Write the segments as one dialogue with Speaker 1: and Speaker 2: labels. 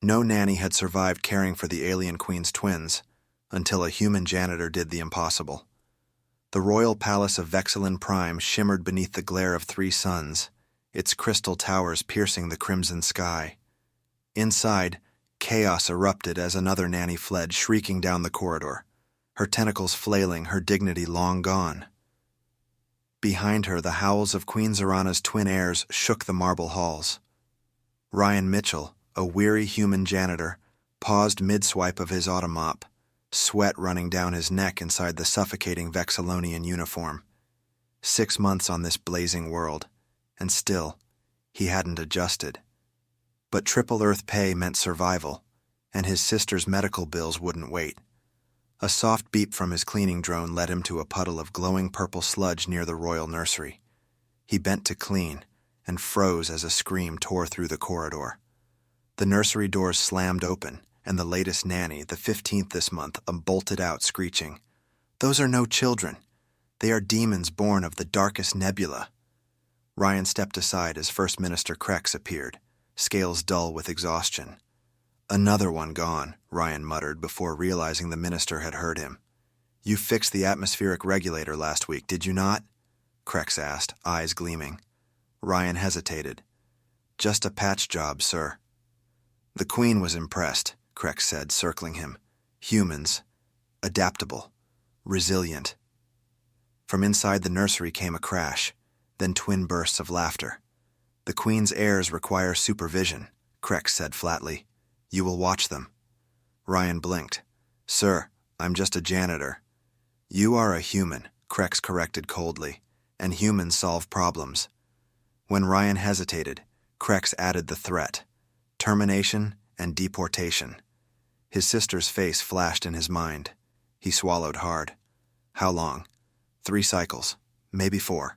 Speaker 1: No nanny had survived caring for the alien queen's twins, until a human janitor did the impossible. The royal palace of Vexilin Prime shimmered beneath the glare of 3 suns, its crystal towers piercing the crimson sky. Inside, chaos erupted as another nanny fled, shrieking down the corridor, her tentacles flailing, her dignity long gone. Behind her, the howls of Queen Zorana's twin heirs shook the marble halls. Ryan Mitchell, a weary human janitor, paused mid-swipe of his automop, sweat running down his neck inside the suffocating Vexillonian uniform. 6 months on this blazing world, and still, he hadn't adjusted. But Triple Earth pay meant survival, and his sister's medical bills wouldn't wait. A soft beep from his cleaning drone led him to a puddle of glowing purple sludge near the royal nursery. He bent to clean, and froze as a scream tore through the corridor. The nursery doors slammed open, and the latest nanny, the 15th this month, bolted out, screeching, "Those are no children. They are demons born of the darkest nebula." Ryan stepped aside as First Minister Krex appeared, scales dull with exhaustion. "Another one gone," Ryan muttered before realizing the minister had heard him. "You fixed the atmospheric regulator last week, did you not?" Krex asked, eyes gleaming. Ryan hesitated. "Just a patch job, sir." "The Queen was impressed," Krex said, circling him. "Humans. Adaptable. Resilient." From inside the nursery came a crash, then twin bursts of laughter. "The Queen's heirs require supervision," Krex said flatly. "You will watch them." Ryan blinked. "Sir, I'm just a janitor." "You are a human," Krex corrected coldly, "and humans solve problems." When Ryan hesitated, Krex added the threat: termination and deportation. His sister's face flashed in his mind. He swallowed hard. "How long?" 3 cycles, maybe 4.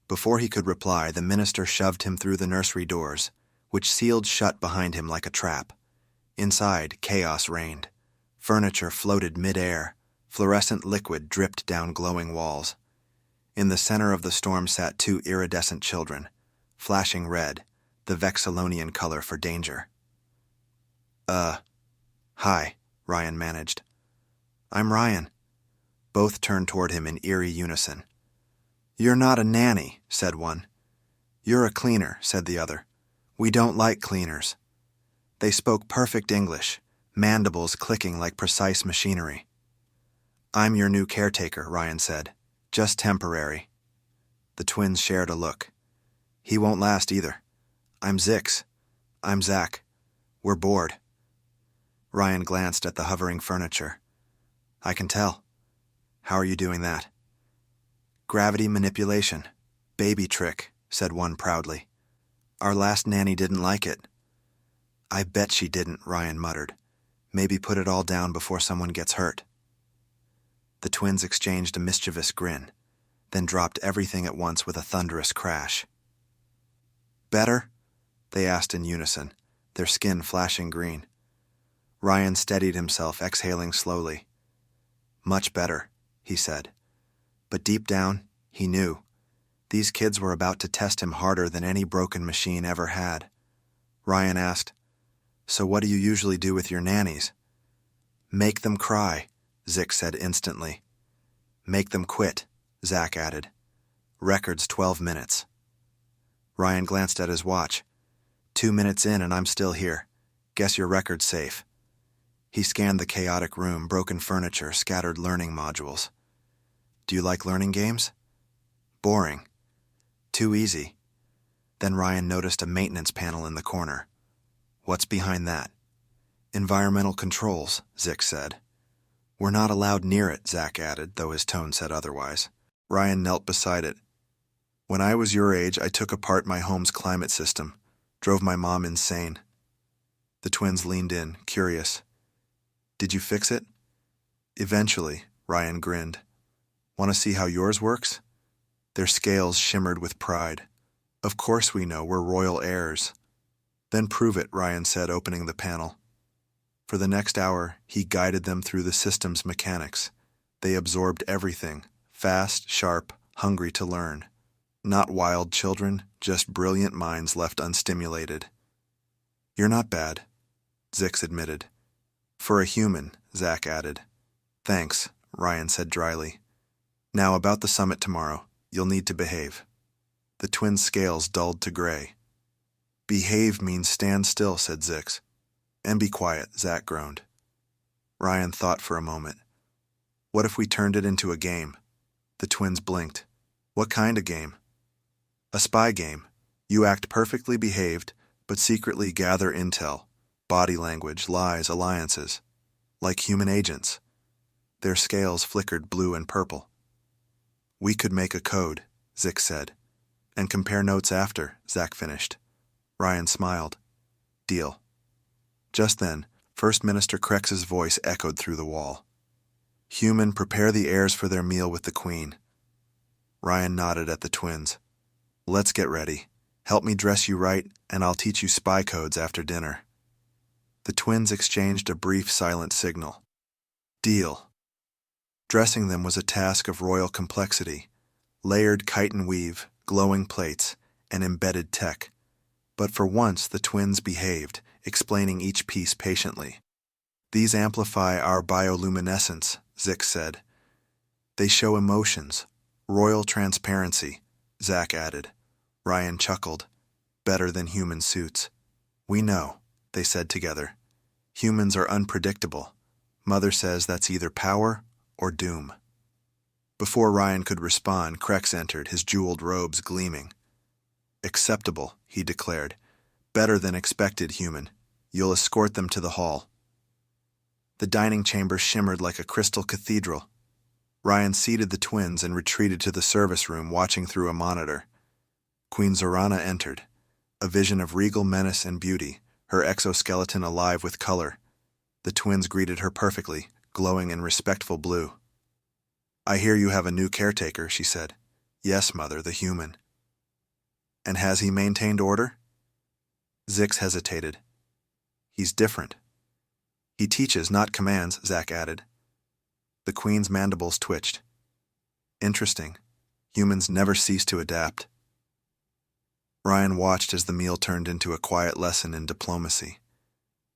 Speaker 1: Before he could reply, the minister shoved him through the nursery doors, which sealed shut behind him like a trap. Inside, chaos reigned. Furniture floated mid-air. Fluorescent liquid dripped down glowing walls. In the center of the storm sat 2 iridescent children, flashing red, the Vexillonian color for danger. Hi," Ryan managed. "I'm Ryan." Both turned toward him in eerie unison. "You're not a nanny," said one. "You're a cleaner," said the other. "We don't like cleaners." They spoke perfect English, mandibles clicking like precise machinery. "I'm your new caretaker," Ryan said. "Just temporary." The twins shared a look. "He won't last either." "I'm Zix." "I'm Zach. We're bored." Ryan glanced at the hovering furniture. "I can tell. How are you doing that?" "Gravity manipulation. Baby trick," said one proudly. "Our last nanny didn't like it." "I bet she didn't," Ryan muttered. "Maybe put it all down before someone gets hurt." The twins exchanged a mischievous grin, then dropped everything at once with a thunderous crash. "Better?" they asked in unison, their skin flashing green. Ryan steadied himself, exhaling slowly. "Much better," he said. But deep down, he knew. These kids were about to test him harder than any broken machine ever had. Ryan asked, "So what do you usually do with your nannies?" "Make them cry," Zix said instantly. "Make them quit," Zach added. "Record's 12 minutes. Ryan glanced at his watch. 2 minutes in and I'm still here. Guess your record's safe. He scanned the chaotic room, broken furniture, scattered learning modules. "Do you like learning games?" "Boring. Too easy." Then Ryan noticed a maintenance panel in the corner. "What's behind that?" "Environmental controls," Zix said. "We're not allowed near it," Zach added, though his tone said otherwise. Ryan knelt beside it. "When I was your age, I took apart my home's climate system. Drove my mom insane." The twins leaned in, curious. "Did you fix it?" "Eventually," Ryan grinned. "Want to see how yours works?" Their scales shimmered with pride. "Of course we know, we're royal heirs." "Then prove it," Ryan said, opening the panel. For the next hour, he guided them through the system's mechanics. They absorbed everything, fast, sharp, hungry to learn. Not wild children, just brilliant minds left unstimulated. "You're not bad." Zix admitted. For a human, Zach added. Thanks, Ryan said dryly. Now about the summit tomorrow. You'll need to behave. The twins' scales dulled to gray. Behave means stand still, said Zix. And be quiet, Zach groaned. Ryan thought for a moment. What if we turned it into a game? The twins blinked. What kind of game? A spy game. You act perfectly behaved, but secretly gather intel, body language, lies, alliances. Like human agents. Their scales flickered blue and purple. We could make a code, Zix said. And compare notes after, Zach finished. Ryan smiled. Deal. Just then, First Minister Krex's voice echoed through the wall. Human, prepare the heirs for their meal with the Queen. Ryan nodded at the twins. Let's get ready. Help me dress you right, and I'll teach you spy codes after dinner. The twins exchanged a brief silent signal. Deal. Dressing them was a task of royal complexity. Layered chitin weave, glowing plates, and embedded tech. But for once the twins behaved, explaining each piece patiently. These amplify our bioluminescence, Zix said. They show emotions. Royal transparency, Zach added. Ryan chuckled. Better than human suits. We know, they said together. Humans are unpredictable. Mother says that's either power or doom. Before Ryan could respond, Krex entered, his jeweled robes gleaming. Acceptable, he declared. Better than expected, human. You'll escort them to the hall. The dining chamber shimmered like a crystal cathedral. Ryan seated the twins and retreated to the service room, watching through a monitor. Queen Zorana entered, a vision of regal menace and beauty, her exoskeleton alive with color. The twins greeted her perfectly, glowing in respectful blue. I hear you have a new caretaker, she said. Yes, Mother, the human. And has he maintained order? Zix hesitated. He's different. He teaches, not commands, Zach added. The Queen's mandibles twitched. Interesting. Humans never cease to adapt. Ryan watched as the meal turned into a quiet lesson in diplomacy.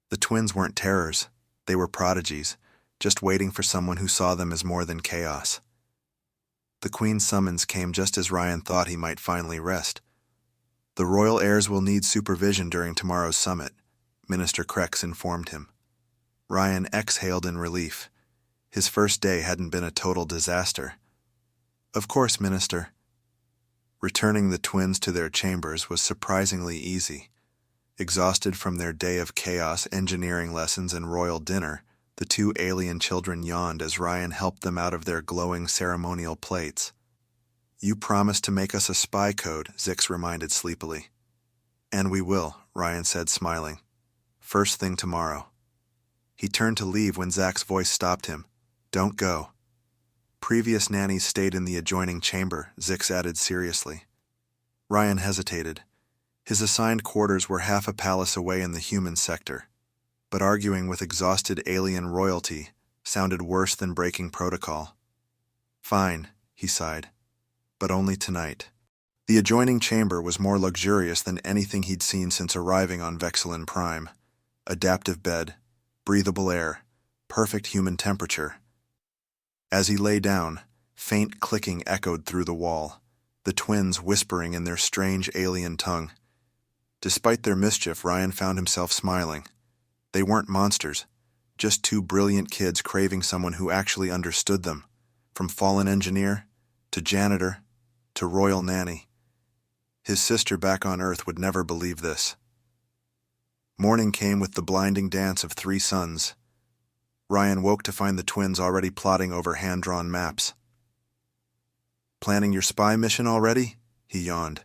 Speaker 1: The twins weren't terrors. They were prodigies, just waiting for someone who saw them as more than chaos. The Queen's summons came just as Ryan thought he might finally rest. The royal heirs will need supervision during tomorrow's summit, Minister Krex informed him. Ryan exhaled in relief. His first day hadn't been a total disaster. Of course, Minister. Returning the twins to their chambers was surprisingly easy. Exhausted from their day of chaos, engineering lessons, and royal dinner, the two alien children yawned as Ryan helped them out of their glowing ceremonial plates. You promised to make us a spy code, Zix reminded sleepily. And we will, Ryan said, smiling. First thing tomorrow. He turned to leave when Zach's voice stopped him. Don't go. Previous nannies stayed in the adjoining chamber, Zix added seriously. Ryan hesitated. His assigned quarters were half a palace away in the human sector, but arguing with exhausted alien royalty sounded worse than breaking protocol. Fine, he sighed, but only tonight. The adjoining chamber was more luxurious than anything he'd seen since arriving on Vexilin Prime. Adaptive bed, breathable air, perfect human temperature. As he lay down, faint clicking echoed through the wall, the twins whispering in their strange alien tongue. Despite their mischief, Ryan found himself smiling. They weren't monsters, just two brilliant kids craving someone who actually understood them, from fallen engineer to janitor to royal nanny. His sister back on Earth would never believe this. Morning came with the blinding dance of three suns. Ryan woke to find the twins already plotting over hand-drawn maps. Planning your spy mission already? He yawned.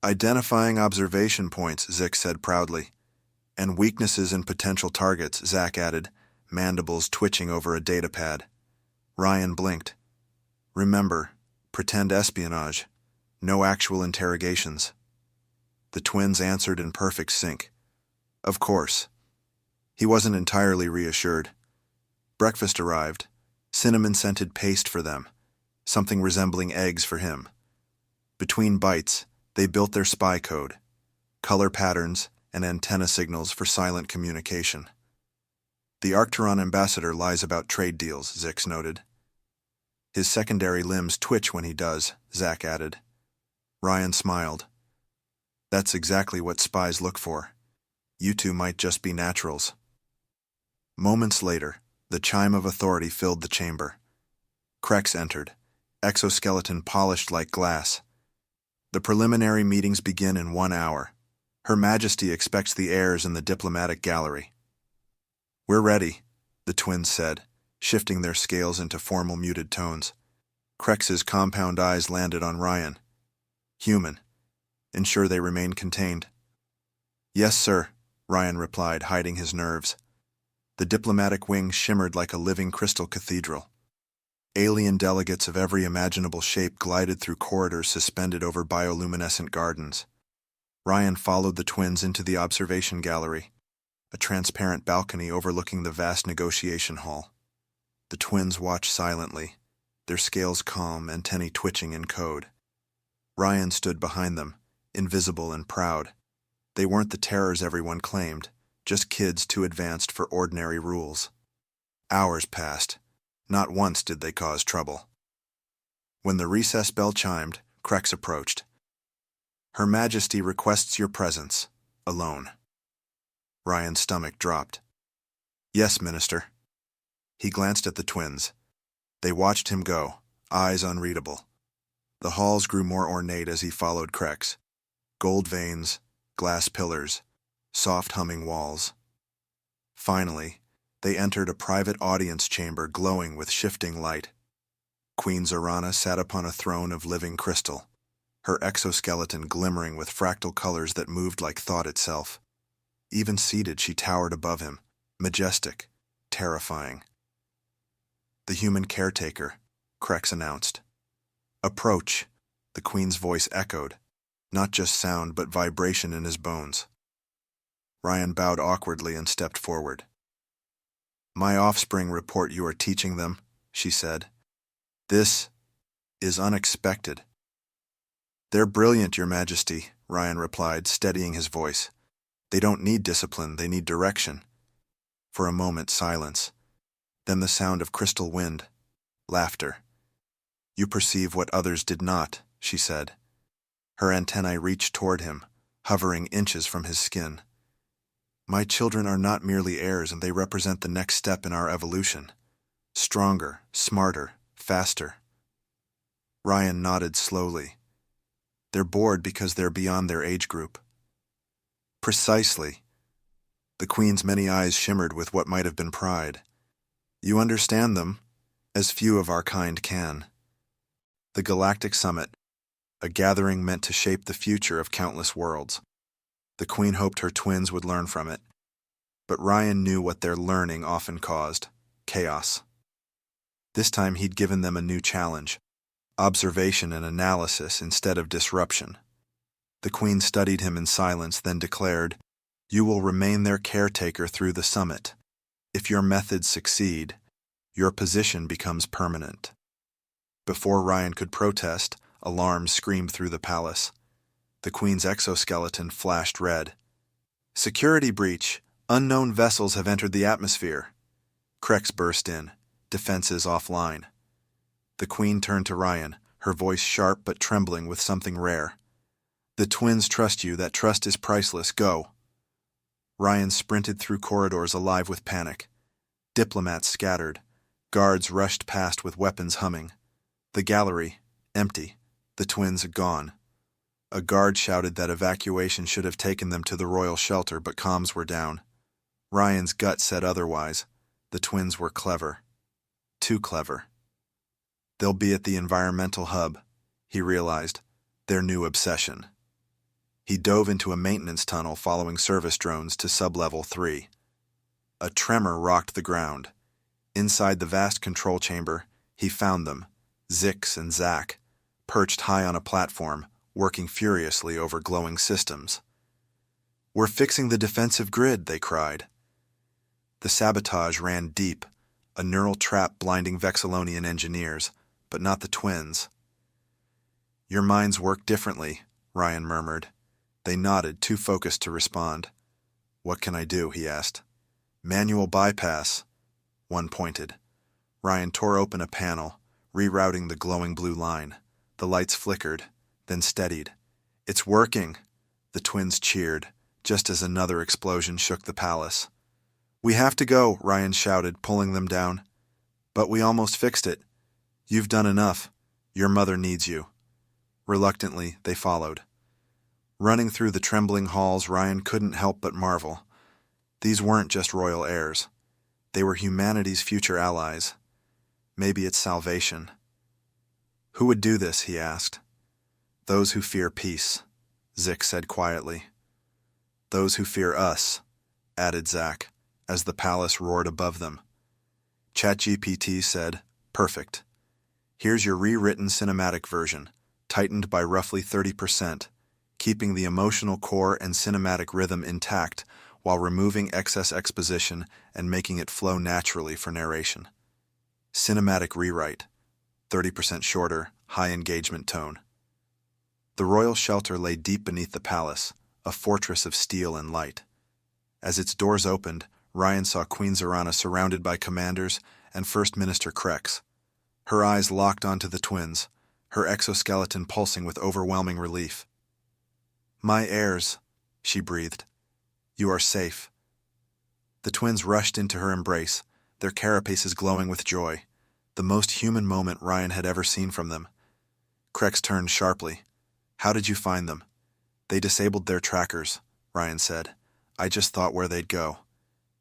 Speaker 1: Identifying observation points, Zix said proudly. And weaknesses and potential targets, Zach added, mandibles twitching over a datapad. Ryan blinked. Remember, pretend espionage. No actual interrogations. The twins answered in perfect sync. Of course. He wasn't entirely reassured. Breakfast arrived, cinnamon-scented paste for them, something resembling eggs for him. Between bites, they built their spy code, color patterns, and antenna signals for silent communication. The Arcturon ambassador lies about trade deals, Zix noted. His secondary limbs twitch when he does, Zack added. Ryan smiled. That's exactly what spies look for. You two might just be naturals. Moments later, the chime of authority filled the chamber. Krex entered, exoskeleton polished like glass. The preliminary meetings begin in 1 hour. Her Majesty expects the heirs in the diplomatic gallery. We're ready, the twins said, shifting their scales into formal muted tones. Krex's compound eyes landed on Ryan. Human. Ensure they remain contained. Yes, sir, Ryan replied, hiding his nerves. The diplomatic wing shimmered like a living crystal cathedral. Alien delegates of every imaginable shape glided through corridors suspended over bioluminescent gardens. Ryan followed the twins into the observation gallery, a transparent balcony overlooking the vast negotiation hall. The twins watched silently, their scales calm, antennae twitching in code. Ryan stood behind them, invisible and proud. They weren't the terrors everyone claimed, just kids too advanced for ordinary rules. Hours passed. Not once did they cause trouble. When the recess bell chimed, Krex approached. Her Majesty requests your presence, alone. Ryan's stomach dropped. Yes, Minister. He glanced at the twins. They watched him go, eyes unreadable. The halls grew more ornate as he followed Krex. Gold veins, glass pillars, soft humming walls. Finally, they entered a private audience chamber glowing with shifting light. Queen Zorana sat upon a throne of living crystal, her exoskeleton glimmering with fractal colors that moved like thought itself. Even seated, she towered above him, majestic, terrifying. The human caretaker, Krex announced. Approach, the Queen's voice echoed, not just sound but vibration in his bones. Ryan bowed awkwardly and stepped forward. My offspring report you are teaching them, she said. This is unexpected. They're brilliant, Your Majesty, Ryan replied, steadying his voice. They don't need discipline, they need direction. For a moment, silence. Then the sound of crystal wind. Laughter. You perceive what others did not, she said. Her antennae reached toward him, hovering inches from his skin. My children are not merely heirs, and they represent the next step in our evolution. Stronger, smarter, faster. Ryan nodded slowly. They're bored because they're beyond their age group. Precisely. The Queen's many eyes shimmered with what might have been pride. You understand them, as few of our kind can. The Galactic Summit, a gathering meant to shape the future of countless worlds. The Queen hoped her twins would learn from it. But Ryan knew what their learning often caused: chaos. This time he'd given them a new challenge: observation and analysis instead of disruption. The Queen studied him in silence, then declared, You will remain their caretaker through the summit. If your methods succeed, your position becomes permanent. Before Ryan could protest, alarms screamed through the palace. The Queen's exoskeleton flashed red. Security breach! Unknown vessels have entered the atmosphere. Krex burst in, defenses offline. The Queen turned to Ryan, her voice sharp but trembling with something rare. The twins trust you. That trust is priceless. Go. Ryan sprinted through corridors alive with panic. Diplomats scattered. Guards rushed past with weapons humming. The gallery, empty. The twins gone. A guard shouted that evacuation should have taken them to the royal shelter, but comms were down. Ryan's gut said otherwise. The twins were clever. Too clever. They'll be at the environmental hub, he realized, their new obsession. He dove into a maintenance tunnel following service drones to sublevel 3. A tremor rocked the ground. Inside the vast control chamber, he found them, Zix and Zack, perched high on a platform, working furiously over glowing systems. We're fixing the defensive grid, they cried. The sabotage ran deep, a neural trap blinding Vexillonian engineers, but not the twins. Your minds work differently, Ryan murmured. They nodded, too focused to respond. "What can I do?" he asked. "Manual bypass," one pointed. Ryan tore open a panel, rerouting the glowing blue line. The lights flickered, then steadied. "It's working!" The twins cheered, just as another explosion shook the palace. "We have to go," Ryan shouted, pulling them down. "But we almost fixed it. You've done enough. Your mother needs you." Reluctantly, they followed. Running through the trembling halls, Ryan couldn't help but marvel. These weren't just royal heirs. They were humanity's future allies. Maybe it's salvation. "Who would do this?" he asked. "Those who fear peace," Zik said quietly. "Those who fear us," added Zach, as the palace roared above them. ChatGPT said, "Perfect. Here's your rewritten cinematic version, tightened by roughly 30%, keeping the emotional core and cinematic rhythm intact while removing excess exposition and making it flow naturally for narration. Cinematic rewrite, 30% shorter, high engagement tone." The royal shelter lay deep beneath the palace, a fortress of steel and light. As its doors opened, Ryan saw Queen Zorana surrounded by commanders and First Minister Krex. Her eyes locked onto the twins, her exoskeleton pulsing with overwhelming relief. "My heirs," she breathed. "You are safe." The twins rushed into her embrace, their carapaces glowing with joy, the most human moment Ryan had ever seen from them. Krex turned sharply. "How did you find them?" "They disabled their trackers," Ryan said. "I just thought where they'd go.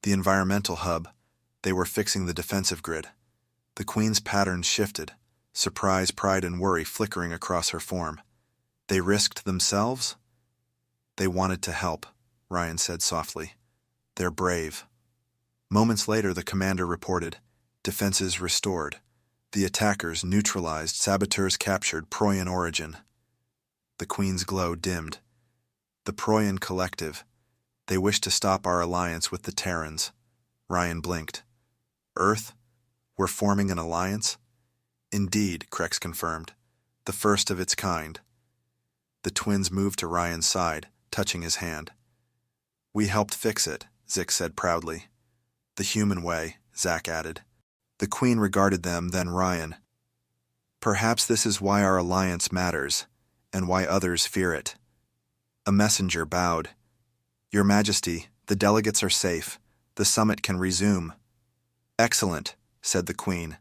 Speaker 1: The environmental hub. They were fixing the defensive grid." The Queen's patterns shifted, surprise, pride, and worry flickering across her form. "They risked themselves?" "They wanted to help," Ryan said softly. "They're brave." Moments later, the commander reported, "Defenses restored. The attackers neutralized, saboteurs captured, Proyan origin." The Queen's glow dimmed. "The Proyan collective. They wish to stop our alliance with the Terrans." Ryan blinked. "Earth? We're forming an alliance?" "Indeed," Krex confirmed. "The first of its kind." The twins moved to Ryan's side, touching his hand. "We helped fix it," Zik said proudly. "The human way," Zach added. The Queen regarded them, then Ryan. "Perhaps this is why our alliance matters, and why others fear it." A messenger bowed. "Your Majesty, the delegates are safe. The summit can resume." "Excellent," said the Queen.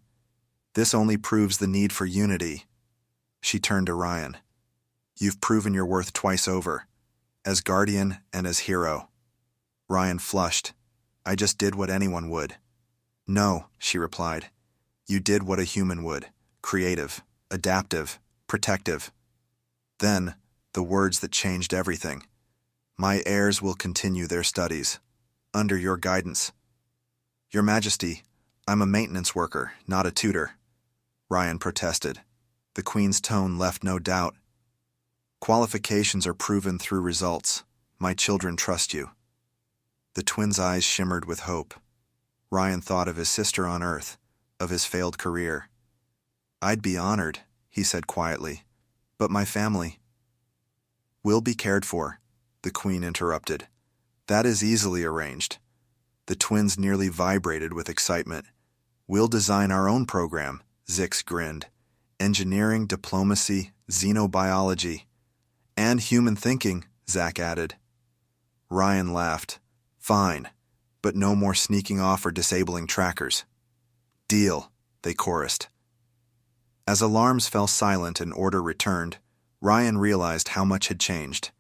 Speaker 1: "This only proves the need for unity." She turned to Ryan. "You've proven your worth twice over, as guardian and as hero." Ryan flushed. "I just did what anyone would." "No," she replied. "You did what a human would. Creative, adaptive, protective." Then, the words that changed everything. "My heirs will continue their studies. Under your guidance." "Your Majesty, I'm a maintenance worker, not a tutor." Ryan protested. The Queen's tone left no doubt. "Qualifications are proven through results. My children trust you." The twins' eyes shimmered with hope. Ryan thought of his sister on Earth, of his failed career. "I'd be honored," he said quietly. "But my family—" "Will be cared for," the Queen interrupted. "That is easily arranged." The twins nearly vibrated with excitement. "We'll design our own program," Zix grinned. "Engineering, diplomacy, xenobiology." "And human thinking," Zach added. Ryan laughed. "Fine, but no more sneaking off or disabling trackers." "Deal," they chorused. As alarms fell silent and order returned, Ryan realized how much had changed.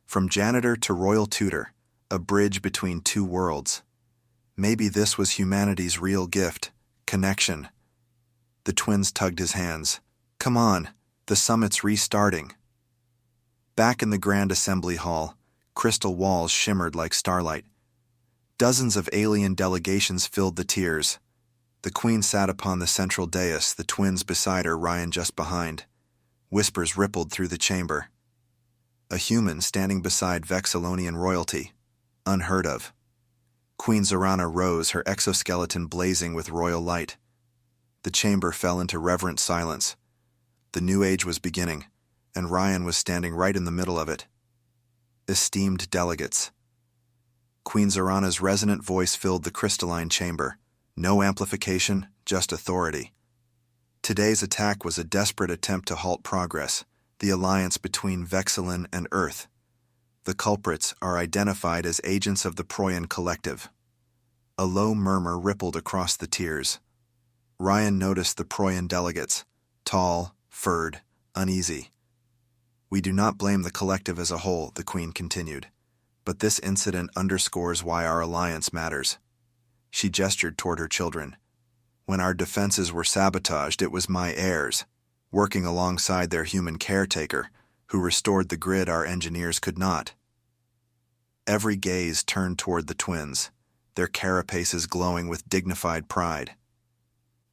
Speaker 1: From janitor to royal tutor, a bridge between two worlds. Maybe this was humanity's real gift, connection. The twins tugged his hands. "Come on, the summit's restarting." Back in the Grand Assembly Hall, crystal walls shimmered like starlight. Dozens of alien delegations filled the tiers. The Queen sat upon the central dais, the twins beside her, Ryan just behind. Whispers rippled through the chamber. A human standing beside Vexillonian royalty. Unheard of. Queen Zorana rose, her exoskeleton blazing with royal light. The chamber fell into reverent silence. The new age was beginning, and Ryan was standing right in the middle of it. Esteemed delegates. Queen Zorana's resonant voice filled the crystalline chamber. No amplification, just authority. Today's attack was a desperate attempt to halt progress, the alliance between Vexilin and Earth. The culprits are identified as agents of the Proyan Collective. A low murmur rippled across the tiers. Ryan noticed the Proyan delegates, tall, furred, uneasy. "We do not blame the collective as a whole," the Queen continued, "but this incident underscores why our alliance matters." She gestured toward her children. "When our defenses were sabotaged, it was my heirs, working alongside their human caretaker, who restored the grid our engineers could not." Every gaze turned toward the twins, their carapaces glowing with dignified pride.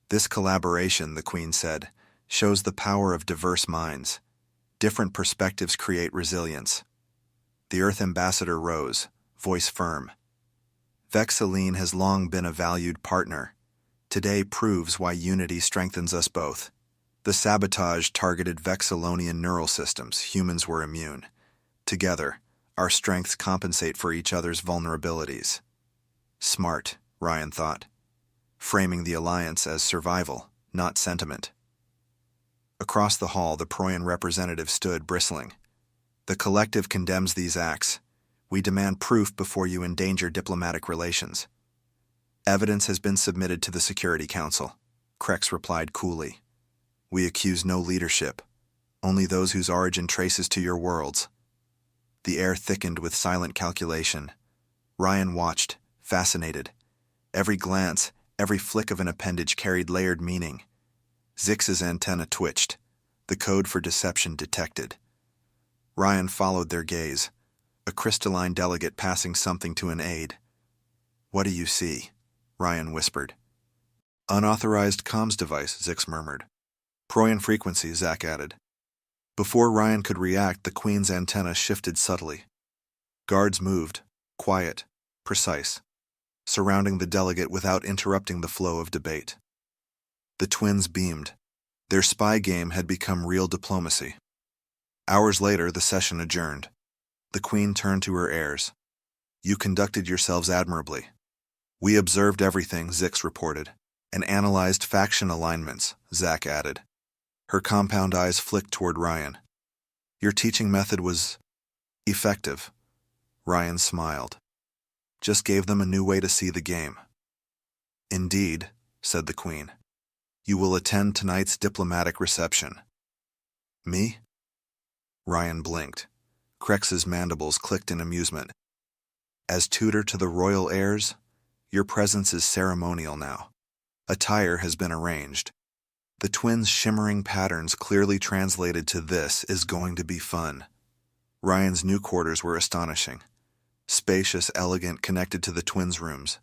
Speaker 1: "This collaboration," the Queen said, "shows the power of diverse minds. Different perspectives create resilience." The Earth ambassador rose, voice firm. "Vexilin has long been a valued partner. Today proves why unity strengthens us both. The sabotage targeted Vexilonian neural systems. Humans were immune. Together, our strengths compensate for each other's vulnerabilities." Smart, Ryan thought, framing the alliance as survival, not sentiment. Across the hall, the Proyan representative stood, bristling. "The collective condemns these acts. We demand proof before you endanger diplomatic relations." "Evidence has been submitted to the Security Council," Krex replied coolly. "We accuse no leadership, only those whose origin traces to your worlds." The air thickened with silent calculation. Ryan watched, fascinated. Every glance, every flick of an appendage carried layered meaning. Zix's antenna twitched, the code for deception detected. Ryan followed their gaze, a crystalline delegate passing something to an aide. "What do you see?" Ryan whispered. "Unauthorized comms device," Zix murmured. "Proyan frequency," Zach added. Before Ryan could react, the Queen's antenna shifted subtly. Guards moved, quiet, precise, surrounding the delegate without interrupting the flow of debate. The twins beamed. Their spy game had become real diplomacy. Hours later, the session adjourned. The Queen turned to her heirs. "You conducted yourselves admirably." "We observed everything," Zix reported, "and analyzed faction alignments," Zach added. Her compound eyes flicked toward Ryan. "Your teaching method was effective." Ryan smiled. "Just gave them a new way to see the game." "Indeed," said the Queen. "You will attend tonight's diplomatic reception." "Me?" Ryan blinked. Krex's mandibles clicked in amusement. "As tutor to the royal heirs, your presence is ceremonial now. Attire has been arranged." The twins' shimmering patterns clearly translated to "This is going to be fun." Ryan's new quarters were astonishing. Spacious, elegant, connected to the twins' rooms.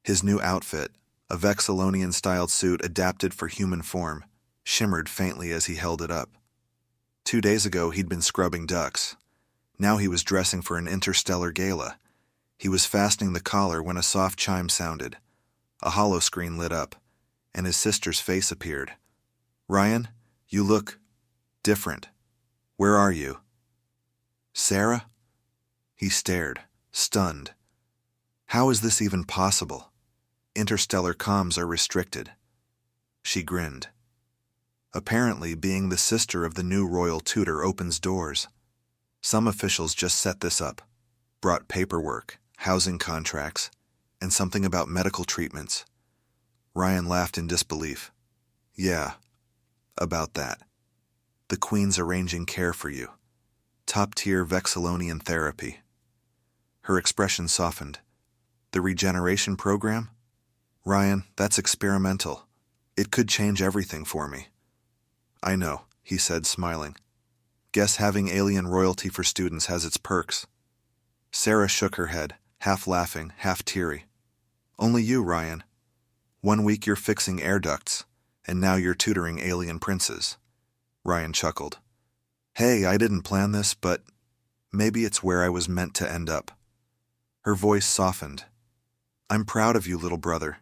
Speaker 1: His new outfit, a Vexilonian-styled suit adapted for human form, shimmered faintly as he held it up. 2 days ago he'd been scrubbing ducks. Now he was dressing for an interstellar gala. He was fastening the collar when a soft chime sounded. A holoscreen lit up, and his sister's face appeared. "Ryan, you look different. Where are you?" "Sarah?" He stared, stunned. "How is this even possible? Interstellar comms are restricted." She grinned. "Apparently, being the sister of the new royal tutor opens doors. Some officials just set this up, brought paperwork, housing contracts, and something about medical treatments." Ryan laughed in disbelief. "Yeah, about that. The Queen's arranging care for you. Top-tier Vexilonian therapy." Her expression softened. "The regeneration program? Ryan, that's experimental. It could change everything for me." "I know," he said, smiling. "Guess having alien royalty for students has its perks." Sarah shook her head, half laughing, half teary. "Only you, Ryan. 1 week you're fixing air ducts, and now you're tutoring alien princes." Ryan chuckled. "Hey, I didn't plan this, but maybe it's where I was meant to end up." Her voice softened. "I'm proud of you, little brother."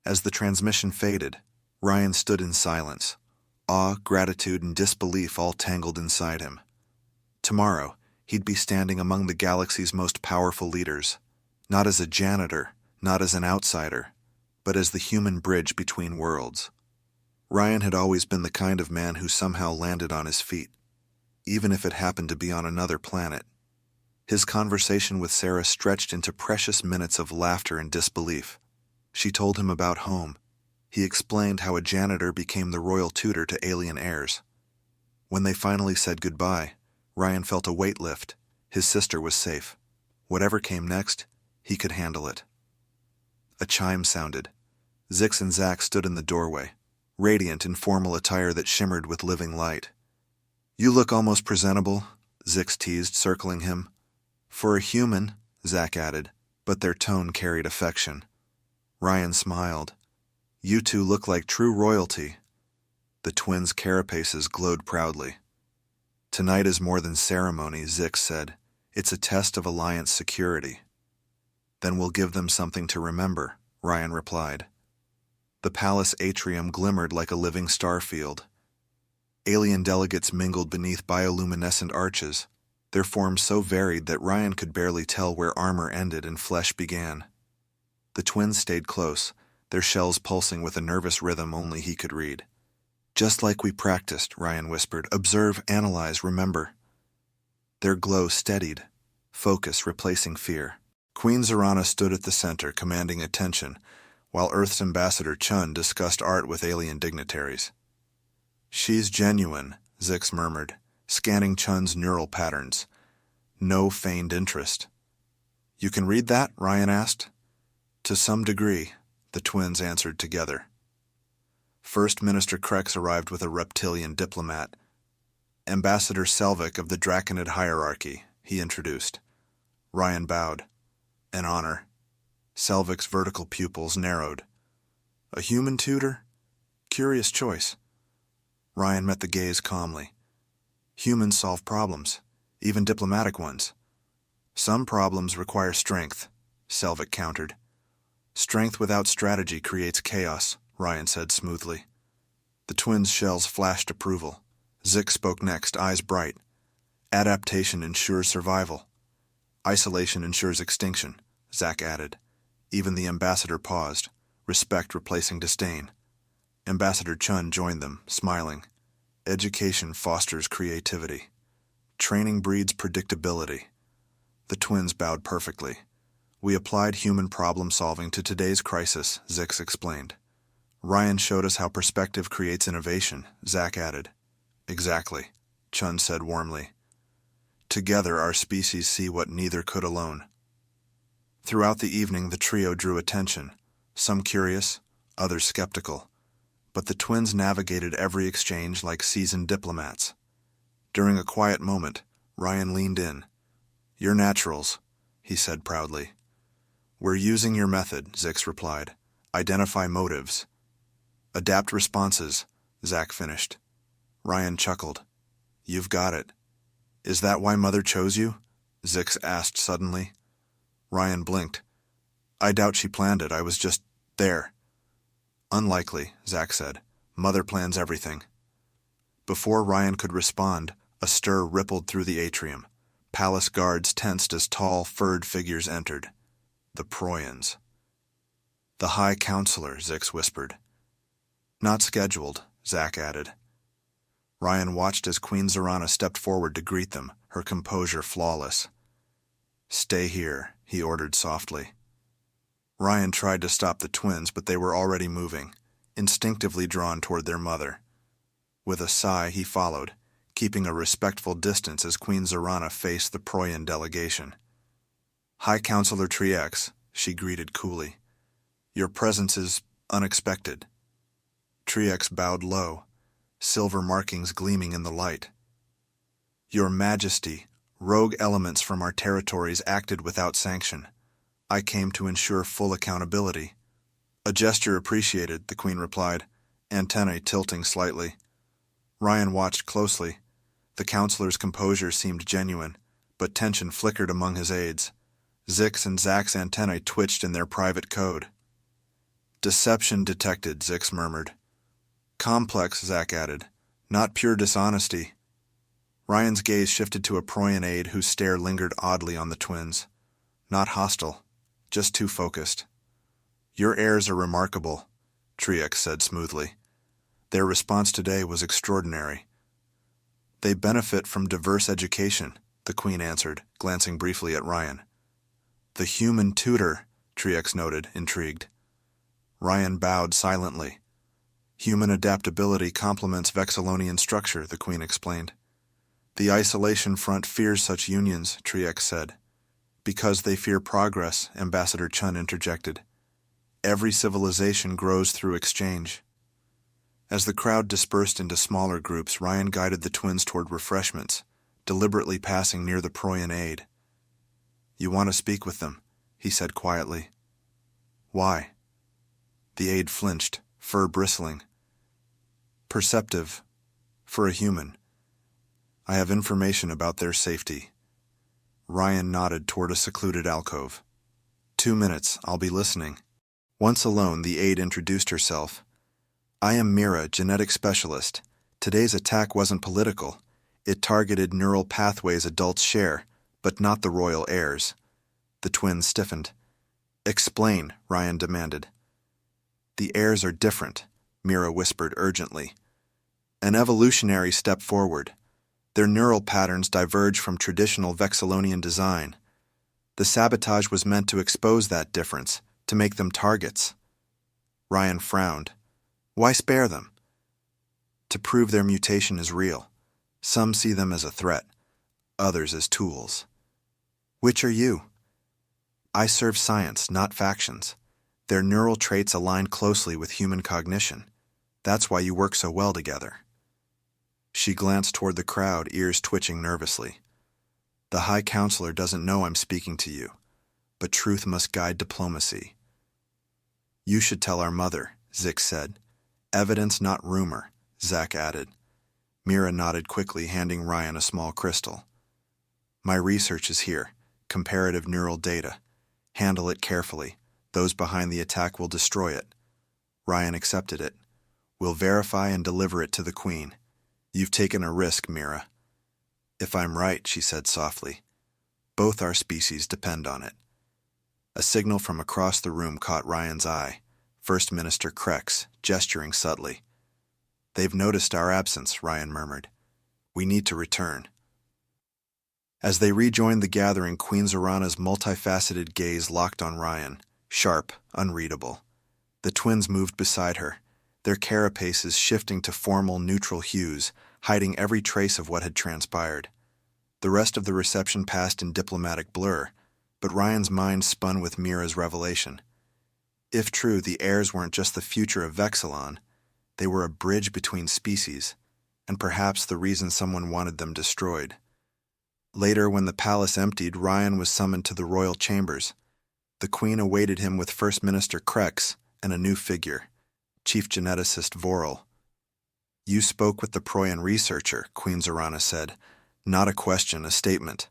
Speaker 1: As the transmission faded, Ryan stood in silence, awe, gratitude, and disbelief all tangled inside him. Tomorrow, he'd be standing among the galaxy's most powerful leaders, Not as a janitor, not as an outsider, but as the human bridge between worlds. Ryan had always been the kind of man who somehow landed on his feet, even if it happened to be on another planet. His conversation with Sarah stretched into precious minutes of laughter and disbelief. She told him about home. He explained how a janitor became the royal tutor to alien heirs. When they finally said goodbye, Ryan felt a weight lift. His sister was safe. Whatever came next, he could handle it. A chime sounded. Zix and Zack stood in the doorway, radiant in formal attire that shimmered with living light. "You look almost presentable," Zix teased, circling him. "For a human," Zack added, but their tone carried affection. Ryan smiled. "You two look like true royalty." The twins' carapaces glowed proudly. "Tonight is more than ceremony," Zix said. "It's a test of Alliance security." "Then we'll give them something to remember," Ryan replied. The palace atrium glimmered like a living starfield. Alien delegates mingled beneath bioluminescent arches, their forms so varied that Ryan could barely tell where armor ended and flesh began. The twins stayed close, their shells pulsing with a nervous rhythm only he could read. "Just like we practiced," Ryan whispered. "Observe, analyze, remember." Their glow steadied, focus replacing fear. Queen Zorana stood at the center, commanding attention, while Earth's ambassador Chun discussed art with alien dignitaries. "She's genuine," Zix murmured, scanning Chun's neural patterns. No feigned interest. "You can read that?" Ryan asked. "To some degree," the twins answered together. First Minister Krex arrived with a reptilian diplomat. "Ambassador Selvik of the Draconid hierarchy," he introduced. Ryan bowed. "An honor." Selvik's vertical pupils narrowed. "A human tutor? Curious choice." Ryan met the gaze calmly. "Humans solve problems, even diplomatic ones." "Some problems require strength," Selvik countered. "Strength without strategy creates chaos," Ryan said smoothly. The twins' shells flashed approval. Zix spoke next, eyes bright. "Adaptation ensures survival. Isolation ensures extinction," Zack added. Even the ambassador paused, respect replacing disdain. Ambassador Chun joined them, smiling. "Education fosters creativity. Training breeds predictability." The twins bowed perfectly. "We applied human problem-solving to today's crisis," Zix explained. "Ryan showed us how perspective creates innovation," Zack added. "Exactly," Chun said warmly. "Together our species see what neither could alone." Throughout the evening the trio drew attention, some curious, others skeptical. But the twins navigated every exchange like seasoned diplomats. During a quiet moment, Ryan leaned in. "You're naturals," he said proudly. "We're using your method," Zix replied. "Identify motives." "Adapt responses," Zack finished. Ryan chuckled. "You've got it." "Is that why Mother chose you?" Zix asked suddenly. Ryan blinked. "I doubt she planned it. I was just there." "Unlikely," Zack said. "Mother plans everything." Before Ryan could respond, a stir rippled through the atrium. Palace guards tensed as tall, furred figures entered. The Proyans. "The High Counselor," Zix whispered. "Not scheduled," Zack added. Ryan watched as Queen Zorana stepped forward to greet them, her composure flawless. "Stay here," he ordered softly. Ryan tried to stop the twins, but they were already moving, instinctively drawn toward their mother. With a sigh, he followed, keeping a respectful distance as Queen Zorana faced the Proyan delegation. "High Counselor Triex," she greeted coolly. "Your presence is unexpected." Triex bowed low, silver markings gleaming in the light. "Your Majesty, rogue elements from our territories acted without sanction. I came to ensure full accountability." "A gesture appreciated," the Queen replied, antennae tilting slightly. Ryan watched closely. The counselor's composure seemed genuine, but tension flickered among his aides. Zix and Zack's antennae twitched in their private code. "Deception detected," Zix murmured. "Complex," Zack added. "Not pure dishonesty." Ryan's gaze shifted to a Proyan aide whose stare lingered oddly on the twins. "Not hostile. just too focused. Your heirs are remarkable, Triax said smoothly. Their response today was extraordinary. They benefit from diverse education, the Queen answered, glancing briefly at Ryan. The human tutor, Triax noted, intrigued. Ryan bowed silently. Human adaptability complements Vexillonian structure, the Queen explained. The Isolation Front fears such unions, Triax said. Because they fear progress, Ambassador Chun interjected. Every civilization grows through exchange. As the crowd dispersed into smaller groups, Ryan guided the twins toward refreshments, deliberately passing near the Proyan aide. You want to speak with them, he said quietly. Why? The aide flinched, fur bristling. Perceptive, for a human. I have information about their safety. Ryan nodded toward a secluded alcove. 2 minutes, I'll be listening. Once alone, the aide introduced herself. I am Mira, genetic specialist. Today's attack wasn't political. It targeted neural pathways adults share, but not the royal heirs. The twins stiffened. Explain, Ryan demanded. The heirs are different, Mira whispered urgently. An evolutionary step forward. Their neural patterns diverge from traditional Vexillonian design. The sabotage was meant to expose that difference, to make them targets. Ryan frowned. Why spare them? To prove their mutation is real. Some see them as a threat, others as tools. Which are you? I serve science, not factions. Their neural traits align closely with human cognition. That's why you work so well together. She glanced toward the crowd, ears twitching nervously. The High Counselor doesn't know I'm speaking to you, but truth must guide diplomacy. You should tell our mother, Zix said. Evidence, not rumor, Zack added. Mira nodded quickly, handing Ryan a small crystal. My research is here, comparative neural data. Handle it carefully. Those behind the attack will destroy it. Ryan accepted it. We'll verify and deliver it to the Queen. You've taken a risk, Mira. If I'm right, she said softly. Both our species depend on it. A signal from across the room caught Ryan's eye. First Minister Krex, gesturing subtly. They've noticed our absence, Ryan murmured. We need to return. As they rejoined the gathering, Queen Zorana's multifaceted gaze locked on Ryan, sharp, unreadable. The twins moved beside her, their carapaces shifting to formal, neutral hues, hiding every trace of what had transpired. The rest of the reception passed in diplomatic blur, but Ryan's mind spun with Mira's revelation. If true, the heirs weren't just the future of Vexillon, they were a bridge between species, and perhaps the reason someone wanted them destroyed. Later, when the palace emptied, Ryan was summoned to the royal chambers. The Queen awaited him with First Minister Krex and a new figure, Chief Geneticist Vorel. You spoke with the Proyan researcher, Queen Zorana said. Not a question, a statement.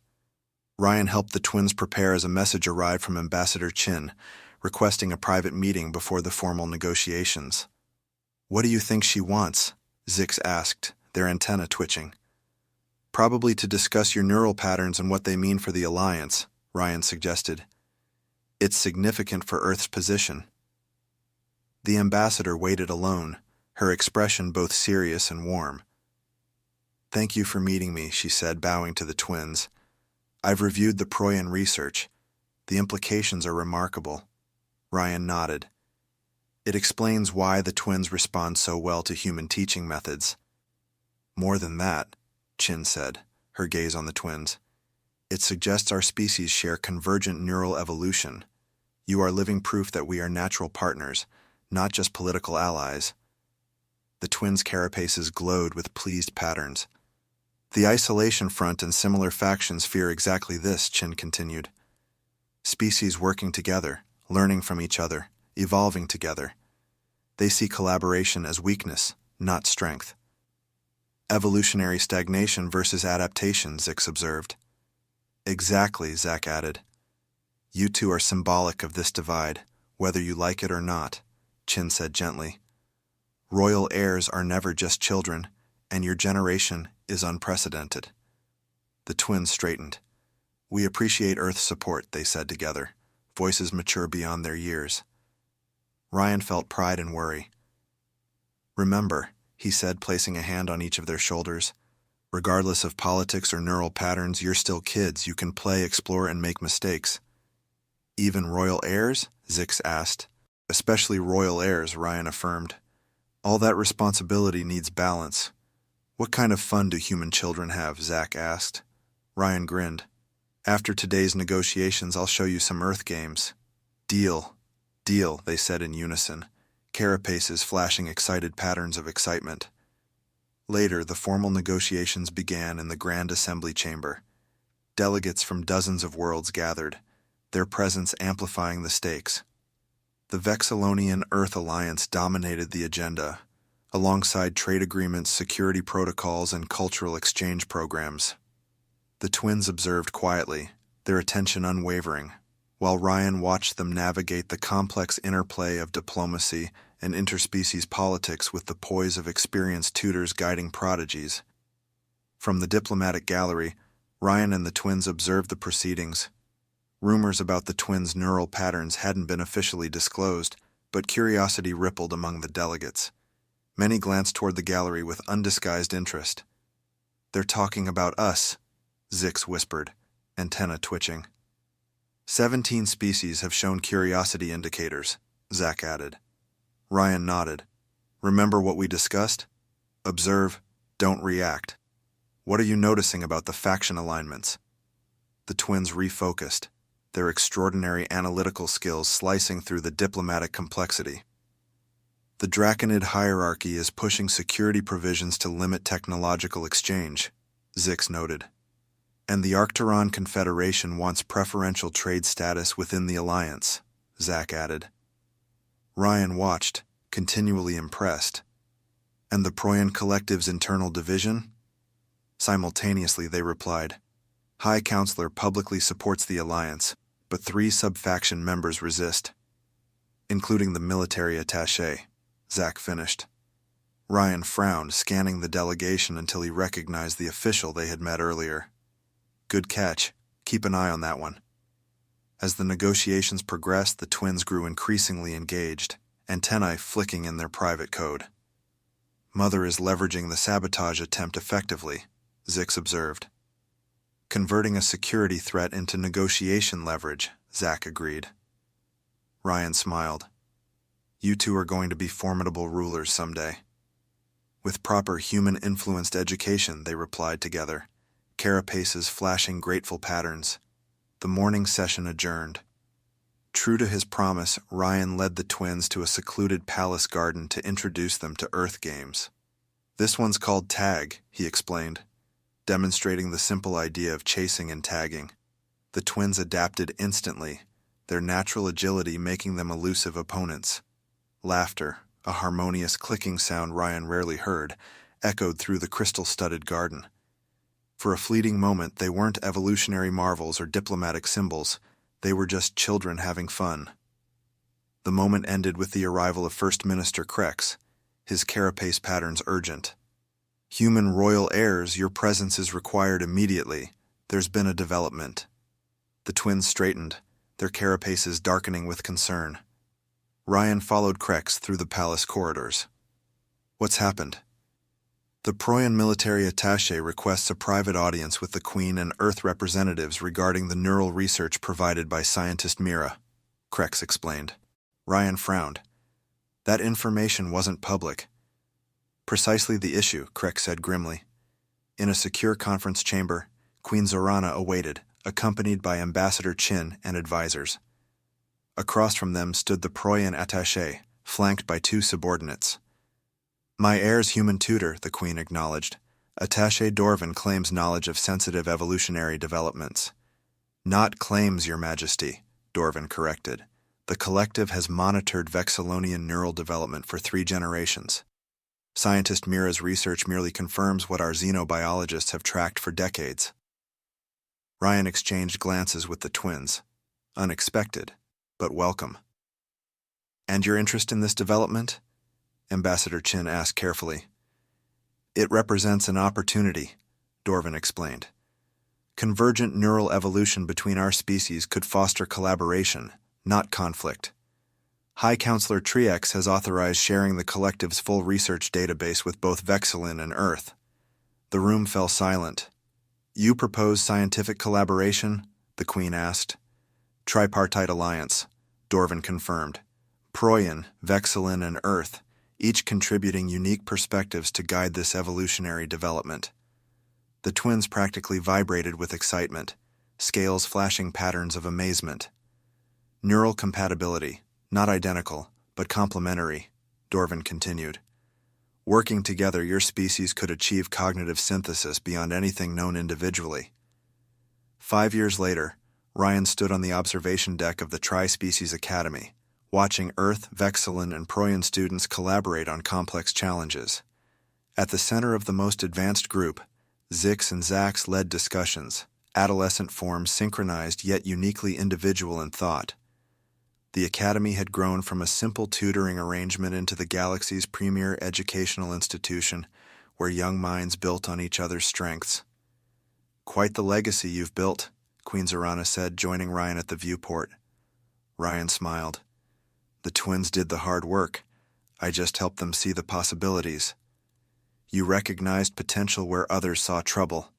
Speaker 1: Ryan helped the twins prepare as a message arrived from Ambassador Chin, requesting a private meeting before the formal negotiations. What do you think she wants? Zix asked, their antenna twitching. Probably to discuss your neural patterns and what they mean for the Alliance, Ryan suggested. It's significant for Earth's position. The ambassador waited alone, her expression both serious and warm. Thank you for meeting me, she said, bowing to the twins. I've reviewed the Proyan research. The implications are remarkable. Ryan nodded. It explains why the twins respond so well to human teaching methods. More than that, Chin said, her gaze on the twins. It suggests our species share convergent neural evolution. You are living proof that we are natural partners, not just political allies. The twins' carapaces glowed with pleased patterns. The Isolation Front and similar factions fear exactly this, Chin continued. Species working together, learning from each other, evolving together. They see collaboration as weakness, not strength. Evolutionary stagnation versus adaptation, Zix observed. Exactly, Zack added. You two are symbolic of this divide, whether you like it or not, Chin said gently. Royal heirs are never just children, and your generation is unprecedented. The twins straightened. We appreciate Earth's support, they said together. voices mature beyond their years. Ryan felt pride and worry. "Remember," he said, placing a hand on each of their shoulders, "regardless of politics or neural patterns, you're still kids. You can play, explore, and make mistakes." "Even royal heirs?" Zix asked. "Especially royal heirs," Ryan affirmed. "All that responsibility needs balance." "What kind of fun do human children have?" Zach asked. Ryan grinned. "After today's negotiations, I'll show you some Earth games." "Deal. Deal," they said in unison, carapaces flashing excited patterns of excitement. Later, the formal negotiations began in the Grand Assembly Chamber. Delegates from dozens of worlds gathered, their presence amplifying the stakes. The Vexillonian Earth Alliance dominated the agenda, alongside trade agreements, security protocols, and cultural exchange programs. The twins observed quietly, their attention unwavering, while Ryan watched them navigate the complex interplay of diplomacy and interspecies politics with the poise of experienced tutors guiding prodigies. From the diplomatic gallery, Ryan and the twins observed the proceedings. Rumors about the twins' neural patterns hadn't been officially disclosed, but curiosity rippled among the delegates. Many glanced toward the gallery with undisguised interest. "They're talking about us," Zix whispered, antenna twitching. 17 species have shown curiosity indicators, Zach added. Ryan nodded. "Remember what we discussed? Observe, don't react. What are you noticing about the faction alignments?" The twins refocused, their extraordinary analytical skills slicing through the diplomatic complexity. "The Draconid hierarchy is pushing security provisions to limit technological exchange," Zix noted. "And the Arcturon Confederation wants preferential trade status within the Alliance," Zach added. Ryan watched, continually impressed. "And the Proyan Collective's internal division?" Simultaneously they replied. "High Counselor publicly supports the Alliance, but 3 sub-faction members resist, including the military attaché," Zach finished. Ryan frowned, scanning the delegation until he recognized the official they had met earlier. "Good catch. Keep an eye on that one." As the negotiations progressed, the twins grew increasingly engaged, antennae flicking in their private code. "Mother is leveraging the sabotage attempt effectively," Zix observed. "Converting a security threat into negotiation leverage," Zach agreed. Ryan smiled. "You two are going to be formidable rulers someday." "With proper human-influenced education," they replied together, carapaces flashing grateful patterns. The morning session adjourned. True to his promise, Ryan led the twins to a secluded palace garden to introduce them to Earth games. "This one's called Tag," he explained, demonstrating the simple idea of chasing and tagging. The twins adapted instantly, their natural agility making them elusive opponents. Laughter, a harmonious clicking sound Ryan rarely heard, echoed through the crystal-studded garden. For a fleeting moment, they weren't evolutionary marvels or diplomatic symbols. They were just children having fun. The moment ended with the arrival of First Minister Krex, his carapace patterns urgent. "Human royal heirs, your presence is required immediately. There's been a development." The twins straightened, their carapaces darkening with concern. Ryan followed Krex through the palace corridors. "What's happened?" "The Proyan military attaché requests a private audience with the Queen and Earth representatives regarding the neural research provided by scientist Mira," Krex explained. Ryan frowned. "That information wasn't public." "Precisely the issue," Krex said grimly. In a secure conference chamber, Queen Zorana awaited, accompanied by Ambassador Chin and advisors. Across from them stood the Proyan attaché, flanked by 2 subordinates. "My heir's human tutor," the Queen acknowledged. "Attaché Dorvan claims knowledge of sensitive evolutionary developments." "Not claims, Your Majesty," Dorvan corrected. "The collective has monitored Vexillonian neural development for 3 generations. Scientist Mira's research merely confirms what our xenobiologists have tracked for decades." Ryan exchanged glances with the twins. Unexpected, but welcome. "And your interest in this development?" Ambassador Chin asked carefully. "It represents an opportunity," Dorvan explained. "Convergent neural evolution between our species could foster collaboration, not conflict. High Counselor Triex has authorized sharing the collective's full research database with both Vexilin and Earth. The room fell silent. You propose scientific collaboration? The Queen asked. Tripartite alliance, Dorvan confirmed. Proyan, Vexilin, and Earth, each contributing unique perspectives to guide this evolutionary development. The twins practically vibrated with excitement, scales flashing patterns of amazement. Neural compatibility, not identical, but complementary, Dorvan continued. Working together, your species could achieve cognitive synthesis beyond anything known individually. 5 years later, Ryan stood on the observation deck of the Tri-Species Academy, watching Earth, Vexilin, and Proyan students collaborate on complex challenges. At the center of the most advanced group, Zix and Zax led discussions, adolescent forms synchronized yet uniquely individual in thought. The Academy had grown from a simple tutoring arrangement into the galaxy's premier educational institution, where young minds built on each other's strengths. Quite the legacy you've built, Queen Zorana said, joining Ryan at the viewport. Ryan smiled. The twins did the hard work. I just helped them see the possibilities. You recognized potential where others saw trouble.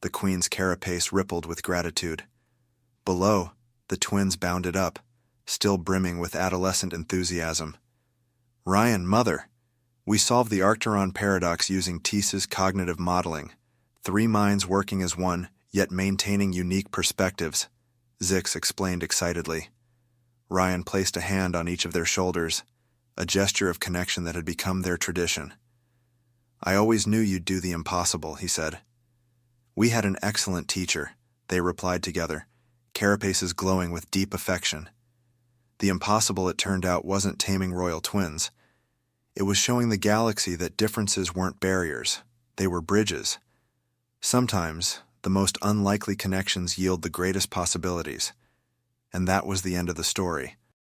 Speaker 1: The Queen's carapace rippled with gratitude. Below, the twins bounded up, still brimming with adolescent enthusiasm. Ryan, Mother, we solved the Arcturon paradox using Tisa's cognitive modeling. 3 minds working as one, yet maintaining unique perspectives, Zix explained excitedly. Ryan placed a hand on each of their shoulders, a gesture of connection that had become their tradition. I always knew you'd do the impossible, he said. We had an excellent teacher, they replied together, carapaces glowing with deep affection. The impossible, it turned out, wasn't taming royal twins. It was showing the galaxy that differences weren't barriers, they were bridges. Sometimes, the most unlikely connections yield the greatest possibilities. And that was the end of the story.